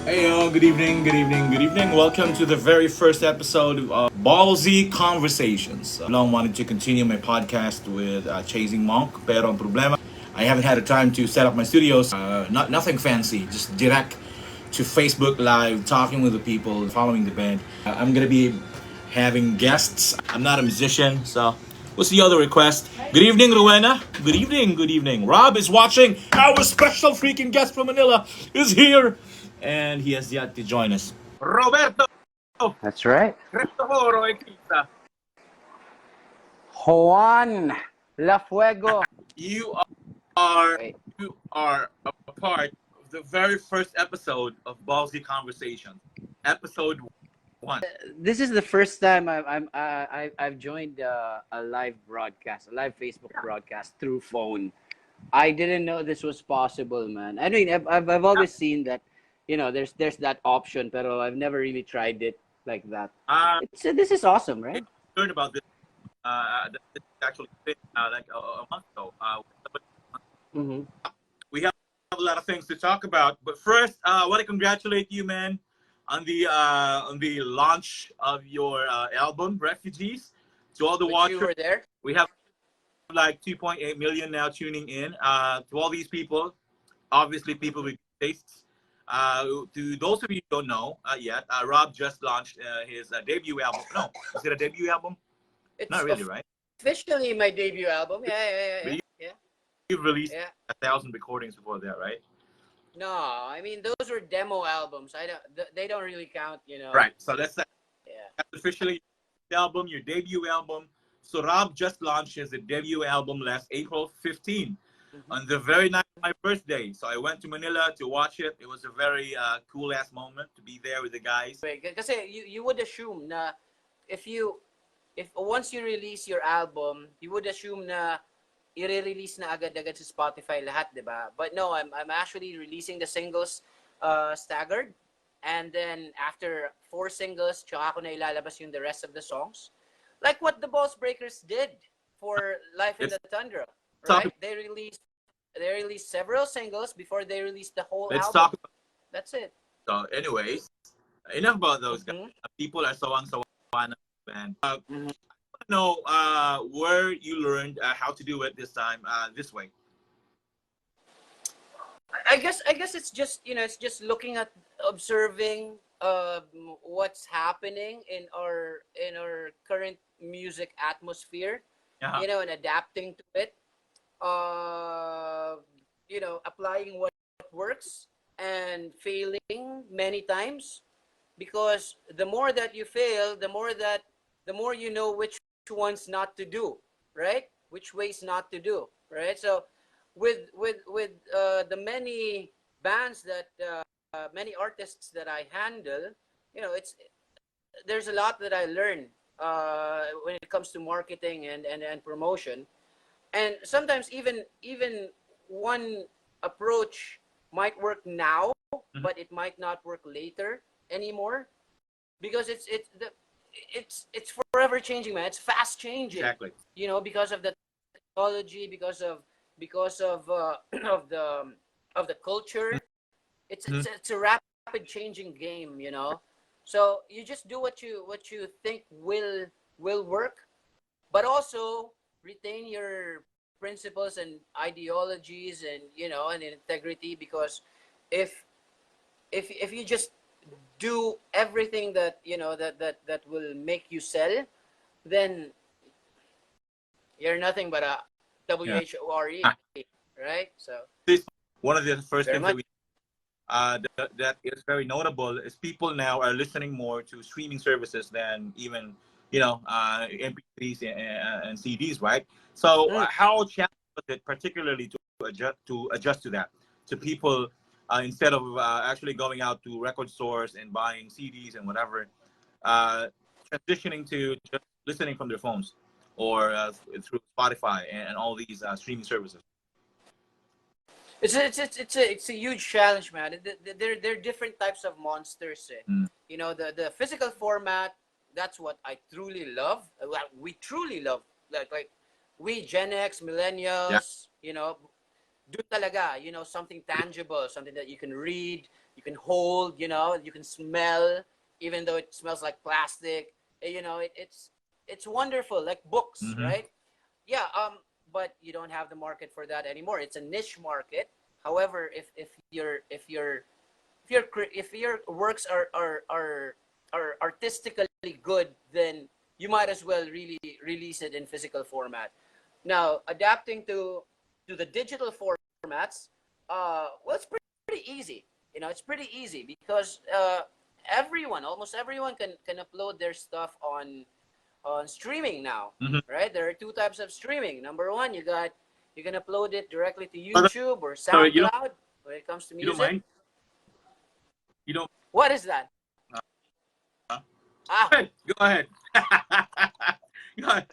Hey yo, good evening, good evening, good evening. Welcome to the very first episode of Ballsy Conversations. Long wanted to continue my podcast with Chasing Monk, pero ang problema, I haven't had the time to set up my studios. Nothing fancy, just direct to Facebook Live, talking with the people, following the band. I'm gonna be having guests. I'm not a musician, so what's the other request? Good evening, Rowena. Good evening, good evening. Rob is watching. Our special freaking guest from Manila is here, and he has yet to join us. Roberto That's right. Rob Equiza. Juan La Fuego. You are Wait, you are a part of the very first episode of Ballsy Conversations, episode one. this is the first time I've joined a live broadcast, a live Facebook broadcast through phone. I didn't know this was possible, man. I mean, I've always seen that, there's that option, but I've never really tried it like that. Uh, This is awesome, right? Learned about this. This actually like a month ago. Mm-hmm. We have a lot of things to talk about, but first, I want to congratulate you, man, on the launch of your album, Refugees. To all the Which you watchers, were there. we have like 2.8 million now tuning in. To all these people, obviously people with tastes. To those of you who don't know yet, Rob just launched his debut album. No, is it a debut album? It's Not really, right? officially my debut album. But Yeah, yeah. you've released Yeah. 1,000 recordings before that, right? No, I mean those were demo albums. They don't really count, Right. So that's Yeah. officially your album, your debut album. So Rob just launched his debut album last April 15 Mm-hmm. on the very night of my birthday. So I went to Manila to watch it. It was a very cool ass moment to be there with the guys. Kasi you would assume na if you if once you release your album, you would assume na i-release na agad-agad sa Spotify lahat, 'di ba? But no, I'm actually releasing the singles staggered, and then after 4 singles, tsaka ako na ilalabas yung the rest of the songs. Like what the Boss Breakers did for Life in Let's the Tundra, talk. right? They released several singles before they released the whole Let's album. talk. That's it. So, anyways, enough about those guys. Mm-hmm. People are so and Mm-hmm. know where you learned how to do it this time this way. I guess it's just it's just looking at observing what's happening in our current music atmosphere, Uh-huh. and adapting to it. Uh, Applying what works and failing many times, because the more that you fail, the more you know which ones not to do, right? Which ways not to do, right? So with the many bands that many artists that I handle, it's there's a lot that I learn when it comes to marketing and promotion. And sometimes even one approach might work now, Mhm. but it might not work later anymore, because it's forever changing, man. It's fast changing, Exactly. because of the technology, because of of the culture. it's Mhm. it's it's a rapid changing game, so you just do what you think will work, but also retain your principles and ideologies, and integrity, because if if you just do everything that that will make you sell, then you're nothing but a Yeah. WHORE, Ah, right? So this one of the first very things that much. we that is very notable is people now are listening more to streaming services than even MP3s and CDs, right? So Mm. how challenging was it, particularly to adjust to that, to people instead of actually going out to record stores and buying CDs and whatever, uh, transitioning to just listening from their phones or through Spotify and all these streaming services. It's a huge challenge, man. They're different types of monsters. Eh. Mm. The physical format. That's what I truly love. Well, we truly love, like we Gen X Yeah. millennials. Do talaga. Something tangible, something that you can read, you can hold, you can smell, even though it smells like plastic. It's wonderful, like books, Mm-hmm. right? Yeah. But you don't have the market for that anymore. It's a niche market. However, if your works are artistically good, then you might as well really release it in physical format. Now, adapting to the digital formats, well, it's pretty easy. It's pretty easy because almost everyone can upload their stuff on streaming now, Mm-hmm. right? There are two types of streaming. Number one, you can upload it directly to Sorry, YouTube or sorry, SoundCloud when it comes to you don't music. mind? You don't. What is that? Uh, Ah, Hey, go ahead. Go ahead.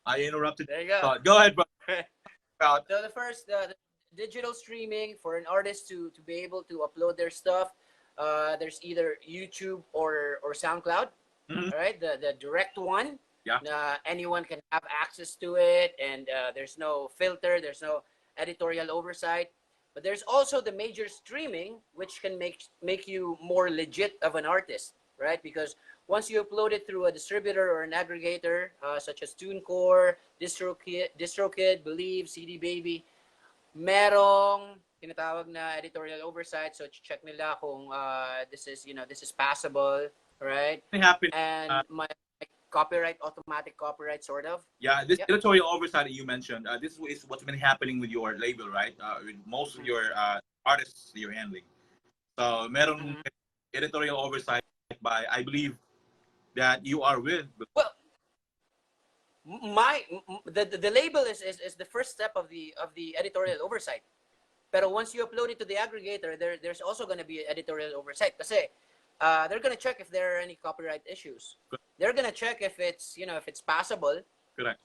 I interrupted. there you go. Go ahead, bro. About So the digital streaming for an artist to be able to upload their stuff, there's either YouTube or SoundCloud. mhm. All right, the direct one. Yeah. Anyone can have access to it, and there's no filter, there's no editorial oversight. But there's also the major streaming, which can make you more legit of an artist, right? Because once you upload it through a distributor or an aggregator, such as TuneCore, DistroKid, Believe, CD Baby, merong tinatawag na editorial oversight. So check nila kung this is passable, right? It happened. And my copyright, automatic copyright, sort of. Yeah, this Yep. editorial oversight that you mentioned, this is what's been happening with your label, right? With most of your artists that you're handling. So, meron Mhm. editorial oversight by, I believe, that you are with. Well, the label is the first step of the editorial oversight. Pero once you upload it to the aggregator, there's also going to be editorial oversight. Kasi they're going to check if there are any copyright issues. They're going to check if it's passable Correct.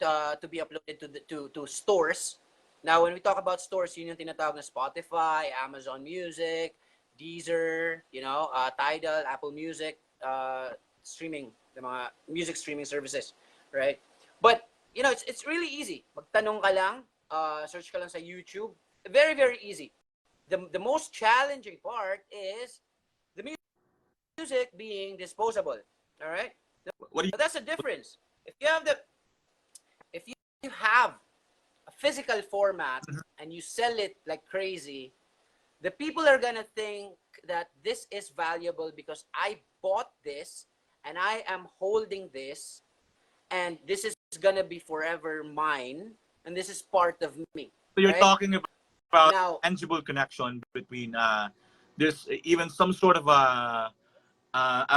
to be uploaded to stores. Now, when we talk about stores, yun yung tinatawag na Spotify, Amazon Music, Deezer, Tidal, Apple Music, streaming, the mga music streaming services, right? But it's really easy. Magtanong ka lang, search ka lang sa YouTube. Very, very easy. The most challenging part is the music being disposable. All right, What do you? but that's the difference. If you have a physical format and you sell it like crazy, the people are gonna think that this is valuable because I bought this and I am holding this, and this is gonna be forever mine, and this is part of me, So you're right? talking about Now, tangible connection between. There's even some sort of a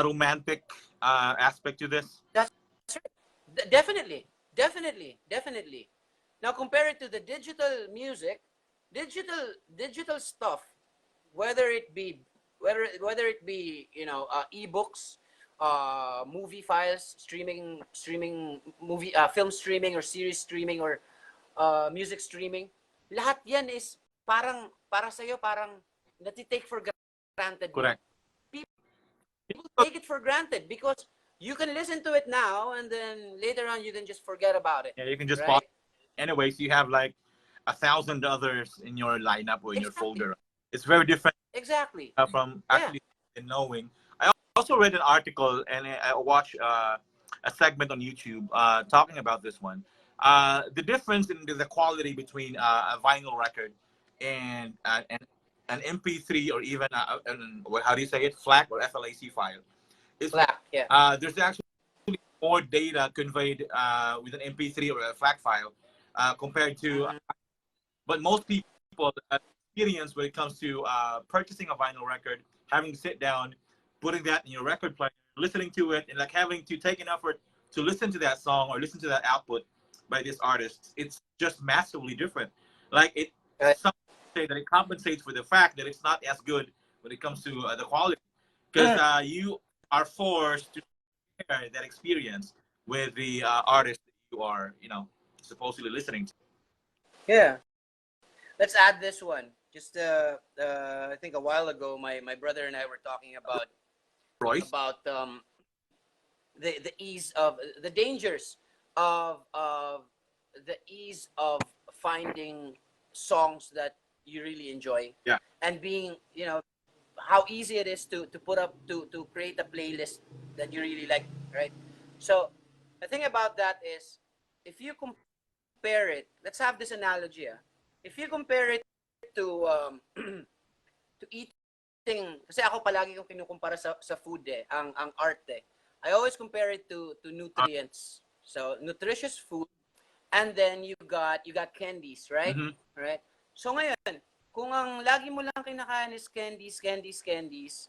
romantic aspect to this. that's right. Definitely, definitely, definitely. Now compare it to the digital music, digital stuff, whether it be ebooks, movie files, streaming movie, film streaming or series streaming or music streaming. Lahat yan is para sa parang nati-take for granted mo. Correct. People take it for granted because you can listen to it now and then later on you can just forget about it, Yeah, you can just pause. right? Anyways, you have like 1,000 others in your lineup or in your Exactly. folder. It's very different Exactly. from Yeah. actually knowing. I also read an article and I watched a segment on YouTube talking about this one. The difference in the quality between a vinyl record and an MP3 or even how do you say it, FLAC or FLAC file is Black. Yeah. there's actually more data conveyed with an MP3 or a FLAC file compared to. Mm-hmm. But most people experience when it comes to purchasing a vinyl record, having to sit down, putting that in your record player, listening to it, and like having to take an effort to listen to that song or listen to that output by this artist, it's just massively different. Like it, Right. some say that it compensates for the fact that it's not as good when it comes to the quality, because you are forced to share that experience with the artist that you are, supposedly listening to. Yeah. Let's add this one. Just I think a while ago, my brother and I were talking about Royce, about the ease of the dangers of the ease of finding songs that you really enjoy. Yeah. And being, how easy it is to put up, to create a playlist that you really like, right? So the thing about that is, if you compare it, let's have this analogy. If you compare it to to eating, kasi ako palagi kong kinukumpara sa food ang art I always compare it to nutrients. So nutritious food, and then you got candies, right? Mm-hmm. Right. So ngayon, kung ang lagi mo lang kinakain is candies, candies, candies,